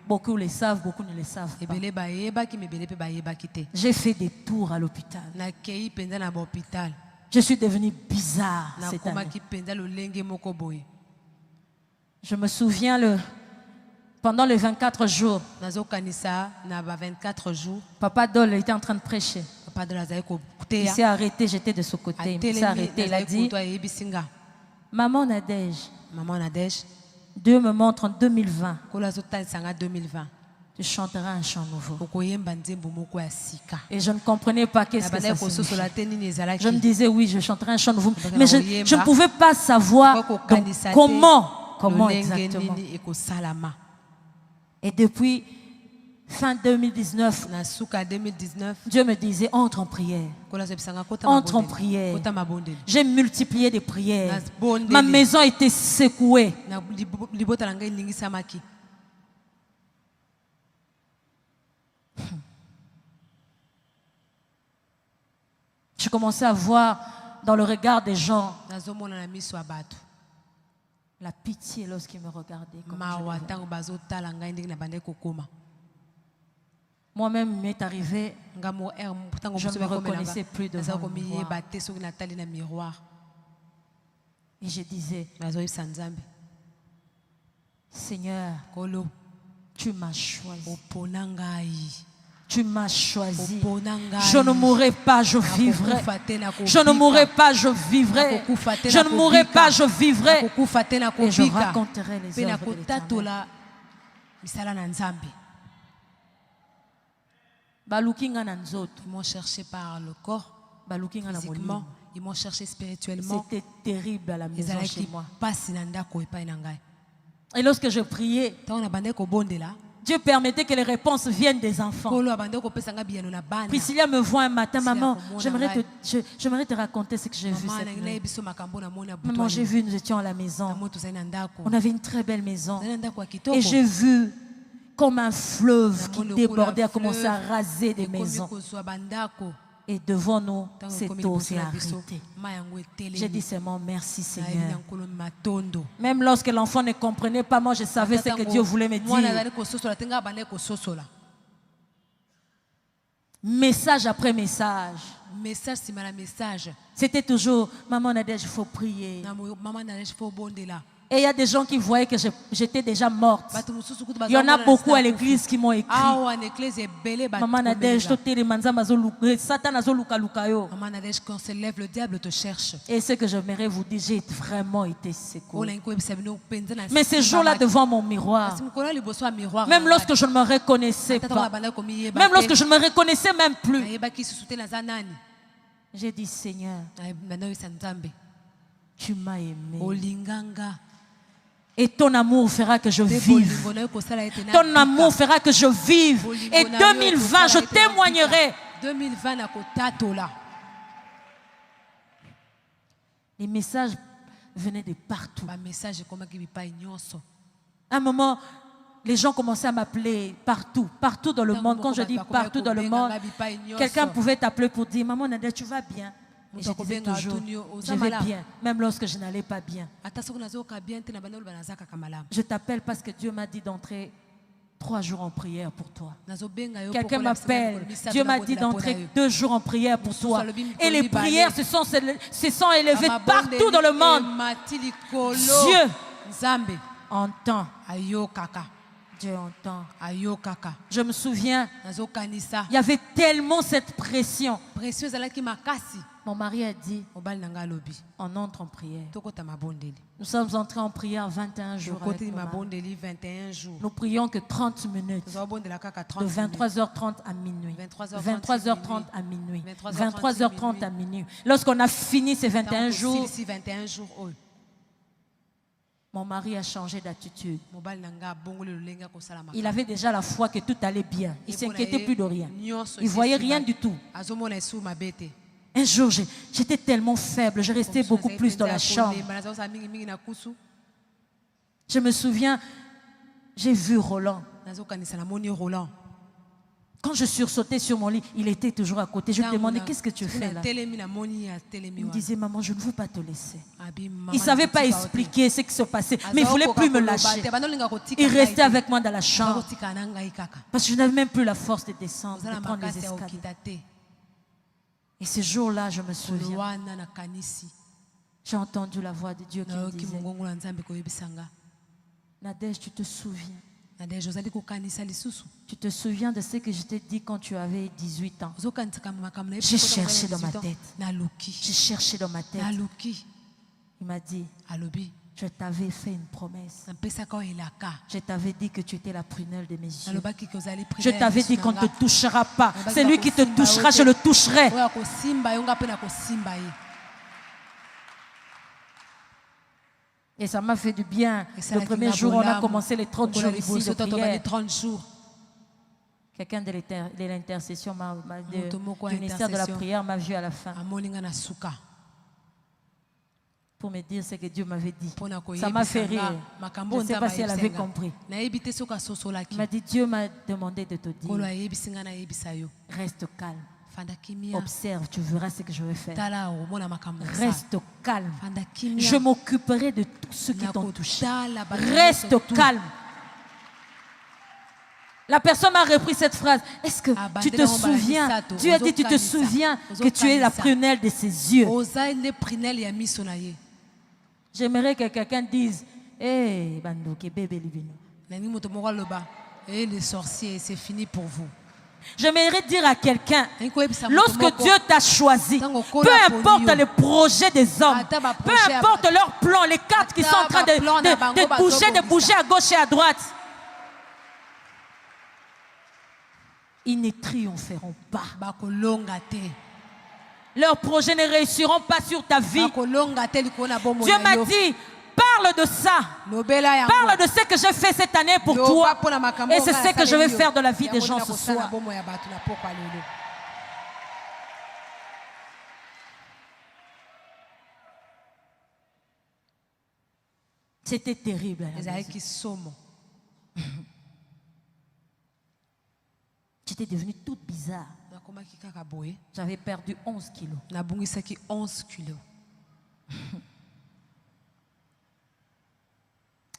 Beaucoup le savent, beaucoup ne le savent pas. J'ai fait des tours à l'hôpital. Je suis devenue bizarre cette année. Je me souviens pendant les 24 jours, Papa Dole était en train de prêcher. Il s'est arrêté, j'étais de ce côté. Il s'est arrêté, il a dit, Maman Nadège, Dieu me montre en 2020. Tu chanteras un chant nouveau. Et je ne comprenais pas qu'est-ce que ça signifiait. Je me disais oui, je chanterai un chant nouveau. Mais je ne pouvais pas savoir comment exactement. Et depuis fin 2019, Dieu me disait entre en prière. Entre en prière. J'ai multiplié des prières. Ma maison était secouée. Je commençais à voir dans le regard des gens la pitié lorsqu'ils me regardaient. Moi-même, il m'est arrivé, je ne me reconnaissais plus devant le miroir. Et je disais, Seigneur, tu m'as choisi. Tu m'as choisi. Je ne mourrai pas, je vivrai. Je ne mourrai pas, je vivrai. Je ne mourrai pas, je vivrai. Et je raconterai les œuvres de l'Éternel. Ils m'ont cherché par le corps, physiquement. Ils m'ont cherché spirituellement. C'était terrible à la maison chez moi. Et lorsque je priais, Dieu permettait que les réponses viennent des enfants. Priscilla me voit un matin, maman, j'aimerais te raconter ce que j'ai vu cette nuit. Maman, j'ai vu, nous étions à la maison. On avait une très belle maison. Et j'ai vu comme un fleuve qui débordait, a commencé à raser des maisons. Et devant nous, cette eau s'est arrêtée. J'ai dit seulement merci Seigneur. Même lorsque l'enfant ne comprenait pas, moi je savais ce que Dieu voulait me dire. Message après message. C'était toujours, maman Nadège, il faut prier. Et il y a des gens qui voyaient que j'étais déjà morte. Il y en a beaucoup à l'église qui m'ont écrit. Maman Nadège, Satan Maman Nadège, quand se lève, le diable te cherche. Et ce que j'aimerais vous dire, j'ai vraiment été secouée. Mais ce jour-là, devant mon miroir, même lorsque je ne me reconnaissais pas, même lorsque je ne me reconnaissais même plus, j'ai dit, Seigneur, tu m'as aimé. Et ton amour fera que je vive. Ton amour fera que je vive. Et 2020, je témoignerai. Les messages venaient de partout. À un moment, les gens commençaient à m'appeler partout, partout dans le monde. Quand je dis partout dans le monde, quelqu'un pouvait t'appeler pour dire, Maman Nadège, tu vas bien? Et je disais toujours, je vais bien, même lorsque je n'allais pas bien. Je t'appelle parce que Dieu m'a dit d'entrer 3 jours en prière pour toi. Quelqu'un m'appelle, Dieu m'a dit d'entrer 2 jours en prière pour toi. Et les prières se sont élevées partout dans le monde. Dieu entend. Dieu entend. Je me souviens, il y avait tellement cette pression. Mon mari a dit, on entre en prière. Nous sommes entrés en prière 21 jours avec mon mari. Nous prions que 30 minutes. De 23h30 à minuit. 23h30 à minuit. 23h30 à minuit. Lorsqu'on a fini ces 21 jours, mon mari a changé d'attitude. Il avait déjà la foi que tout allait bien. Il ne s'inquiétait plus de rien. Il ne voyait rien du tout. Un jour, j'étais tellement faible, je restais beaucoup plus dans la chambre. Je me souviens, j'ai vu Roland. Quand je sursautais sur mon lit, il était toujours à côté. Je lui demandais, qu'est-ce que tu fais là? Il me disait, maman, je ne veux pas te laisser. Il ne savait pas expliquer ce qui se passait, mais il ne voulait plus me lâcher. Il restait avec moi dans la chambre. Parce que je n'avais même plus la force de descendre, de prendre les escaliers. Et ce jour-là, je me souviens, j'ai entendu la voix de Dieu qui me disait, Nadège, tu te souviens? Tu te souviens de ce que je t'ai dit quand tu avais 18 ans? J'ai cherché dans ma tête. J'ai cherché dans ma tête. Il m'a dit, je t'avais fait une promesse. Je t'avais dit que tu étais la prunelle de mes yeux. Je t'avais dit qu'on ne te touchera pas. C'est lui qui te touchera, je le toucherai. Et ça m'a fait du bien. Le premier jour, on a commencé les 30 jours ici de prière. Quelqu'un de l'intercession, du ministère de la prière, m'a vu à la fin. Pour me dire ce que Dieu m'avait dit. Ça m'a fait rire. Je ne sais pas si elle avait compris. Il m'a dit, Dieu m'a demandé de te dire, reste calme. Observe, tu verras ce que je vais faire. Reste calme. Je m'occuperai de tout ce qui t'ont touché. Reste calme. La personne m'a repris cette phrase. Est-ce que tu te souviens? Dieu a dit, tu te souviens que tu es la prunelle de ses yeux. J'aimerais que quelqu'un dise, hey, Bandoke, bébé Libino. Les sorciers, c'est fini pour vous. J'aimerais dire à quelqu'un, lorsque Dieu t'a choisi, peu importe le projet des hommes, peu importe leurs plans, les cartes qui sont en train de bouger à gauche et à droite, ils ne triompheront pas. Leurs projets ne réussiront pas sur ta vie. Dieu m'a dit, parle de ça. Parle de ce que j'ai fait cette année pour toi. Et c'est ce que je vais faire dans la vie des gens ce soir. C'était terrible. J'étais devenue toute bizarre. J'avais perdu 11 kilos.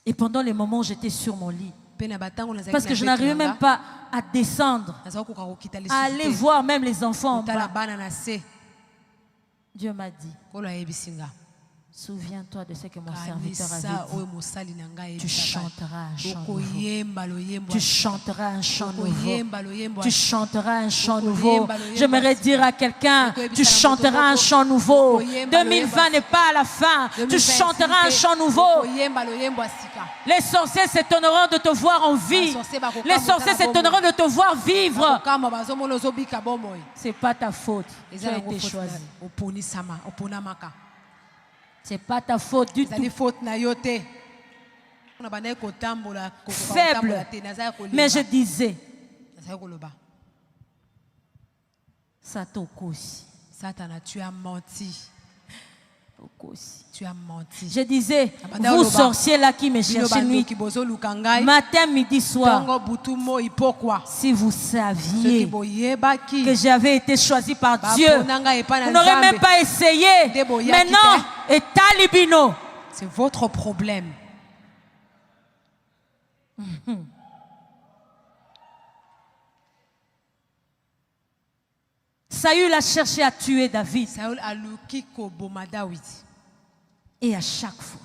Et pendant les moments où j'étais sur mon lit, parce que je n'arrivais même pas à descendre, à aller voir même les enfants en bas, Dieu m'a dit, souviens-toi de ce que mon serviteur avait dit. Tu chanteras un chant nouveau. Tu chanteras un chant nouveau. Tu chanteras un chant nouveau. J'aimerais dire à quelqu'un, tu chanteras un chant nouveau. 2020 n'est pas à la fin. Tu chanteras un chant nouveau. Les sorciers s'étonneront de te voir en vie. Les sorciers s'étonneront de te voir vivre. C'est pas ta faute. Tu as été choisi. C'est pas ta faute du tout. Faible. Mais je disais, Satan, tu as menti. Tu as menti. Je disais, vous sorciers là qui me cherchez nuit, matin, midi, soir, si vous saviez que j'avais été choisi par Dieu, vous n'aurez même pas essayé. Maintenant, et talibino. C'est votre problème. Saül a cherché à tuer David. Et à chaque fois,